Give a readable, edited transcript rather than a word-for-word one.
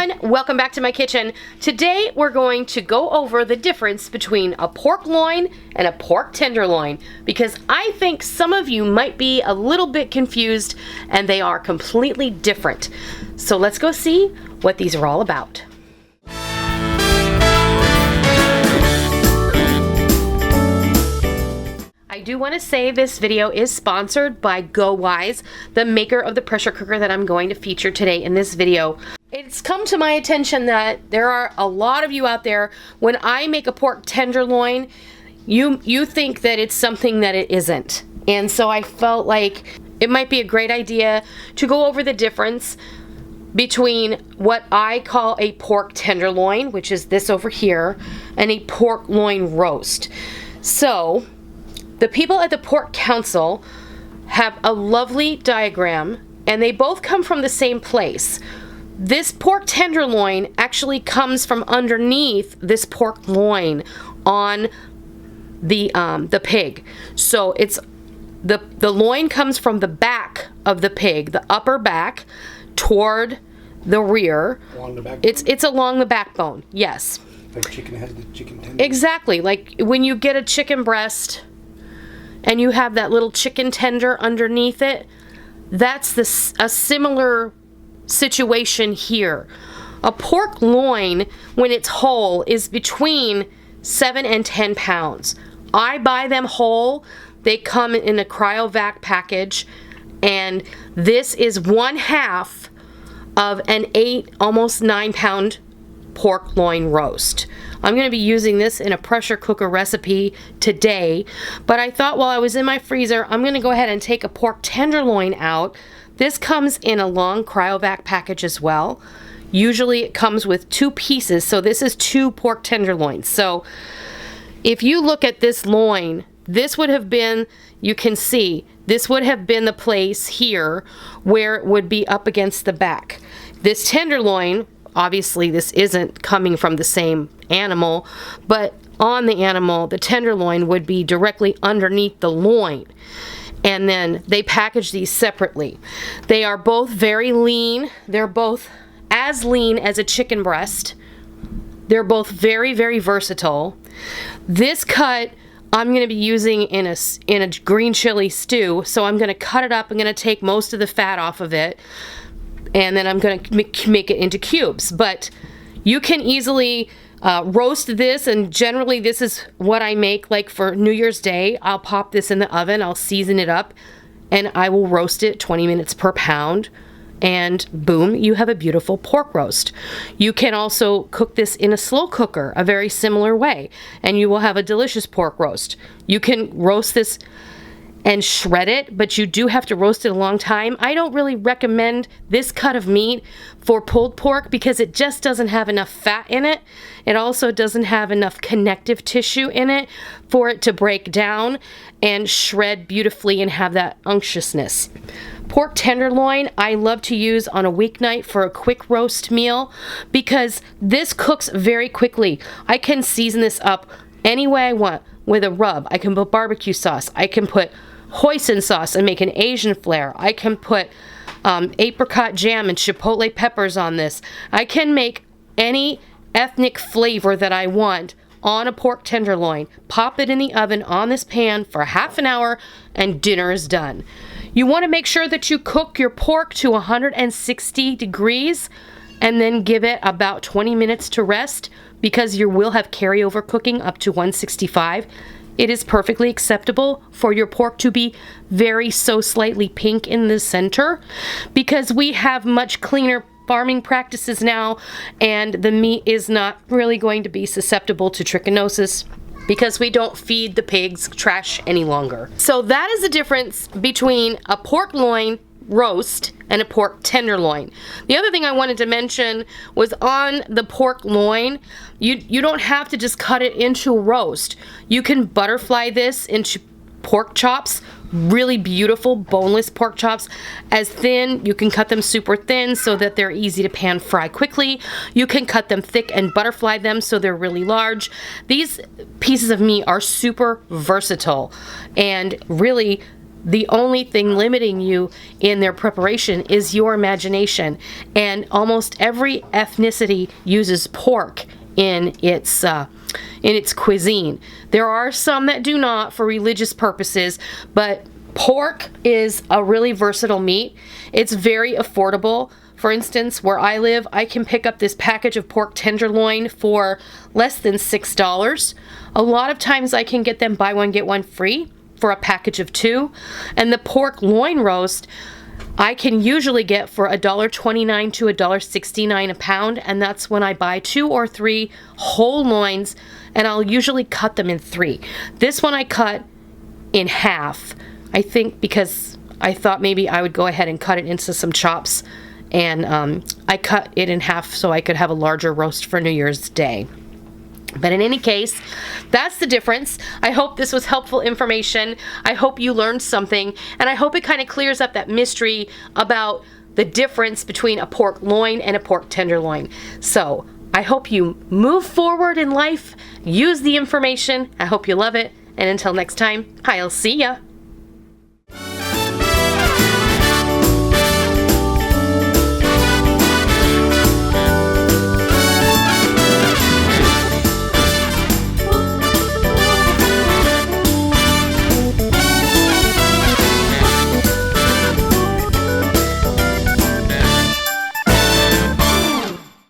everyone, welcome back to my kitchen. Today we're going to go over the difference between a pork loin and a pork tenderloin because I think some of you might be a little bit confused and they are completely different. So let's go see what these are all about. I do want to say this video is sponsored by GoWise, the maker of the pressure cooker that I'm going to feature today in this video. It's come to my attention that there are a lot of you out there, when I make a pork tenderloin, you think that it's something that it isn't. And so I felt like it might be a great idea to go over the difference between what I call a pork tenderloin, which is this over here, and a pork loin roast. So the people at the Pork Council have a lovely diagram, and they both come from the same place. This pork tenderloin actually comes from underneath this pork loin on the pig. So it's the loin comes from the back of the pig, the upper back, toward the rear. Along the backbone? It's along the backbone, yes. Like chicken has the chicken tender? Exactly, like when you get a chicken breast and you have that little chicken tender underneath it, that's a similar situation here. A pork loin, when it's whole, is between 7 and 10 pounds. I buy them whole. They come in a cryovac package, and this is 1/2 of an 8, almost 9 pound pork loin roast. I'm going to be using this in a pressure cooker recipe today, but I thought while I was in my freezer, I'm going to go ahead and take a pork tenderloin out. This comes in a long cryovac package as well. Usually it comes with 2 pieces, so this is 2 pork tenderloins. So if you look at this loin, this would have been, you can see, this would have been the place here where it would be up against the back. This tenderloin, obviously this isn't coming from the same animal, but on the animal, the tenderloin would be directly underneath the loin. And then they package these separately. They are both very lean. They're both as lean as a chicken breast. They're both very, very versatile. This cut I'm going to be using in a green chili stew, so I'm going to cut it up. I'm going to take most of the fat off of it, and then I'm going to make it into cubes. But you can easily roast this, and generally this is what I make. Like for New Year's Day, I'll pop this in the oven, I'll season it up, and I will roast it 20 minutes per pound, and boom, you have a beautiful pork roast. You can also cook this in a slow cooker a very similar way, and you will have a delicious pork roast. You can roast this and shred it, but you do have to roast it a long time. I don't really recommend this cut of meat for pulled pork because it just doesn't have enough fat in it. It also doesn't have enough connective tissue in it for it to break down and shred beautifully and have that unctuousness. Pork tenderloin I love to use on a weeknight for a quick roast meal because this cooks very quickly. I can season this up any way I want with a rub. I can put barbecue sauce. I can put hoisin sauce and make an Asian flair. I can put apricot jam and chipotle peppers on this. I can make any ethnic flavor that I want on a pork tenderloin. Pop it in the oven on this pan for half an hour and dinner is done. You want to make sure that you cook your pork to 160 degrees and then give it about 20 minutes to rest because you will have carryover cooking up to 165. It is perfectly acceptable for your pork to be so slightly pink in the center because we have much cleaner farming practices now, and the meat is not really going to be susceptible to trichinosis because we don't feed the pigs trash any longer. So that is the difference between a pork loin roast and a pork tenderloin. The other thing I wanted to mention was on the pork loin, you don't have to just cut it into a roast. You can butterfly this into pork chops, really beautiful boneless pork chops, as thin. You can cut them super thin so that they're easy to pan fry quickly. You can cut them thick and butterfly them so they're really large. These pieces of meat are super versatile and really The only thing limiting you in their preparation is your imagination. And almost every ethnicity uses pork in its cuisine. There are some that do not for religious purposes, but pork is a really versatile meat. It's very affordable. For instance, where I live, I can pick up this package of pork tenderloin for less than $6. A lot of times I can get them buy one, get one free for a package of 2. And the pork loin roast, I can usually get for $1.29 to $1.69 a pound, and that's when I buy 2 or 3 whole loins, and I'll usually cut them in 3. This one I cut in half, I think, because I thought maybe I would go ahead and cut it into some chops, and I cut it in half so I could have a larger roast for New Year's Day. But in any case, that's the difference. I hope this was helpful information. I hope you learned something, and I hope it kind of clears up that mystery about the difference between a pork loin and a pork tenderloin. So I hope you move forward in life, use the information. I hope you love it, and until next time, I'll see ya.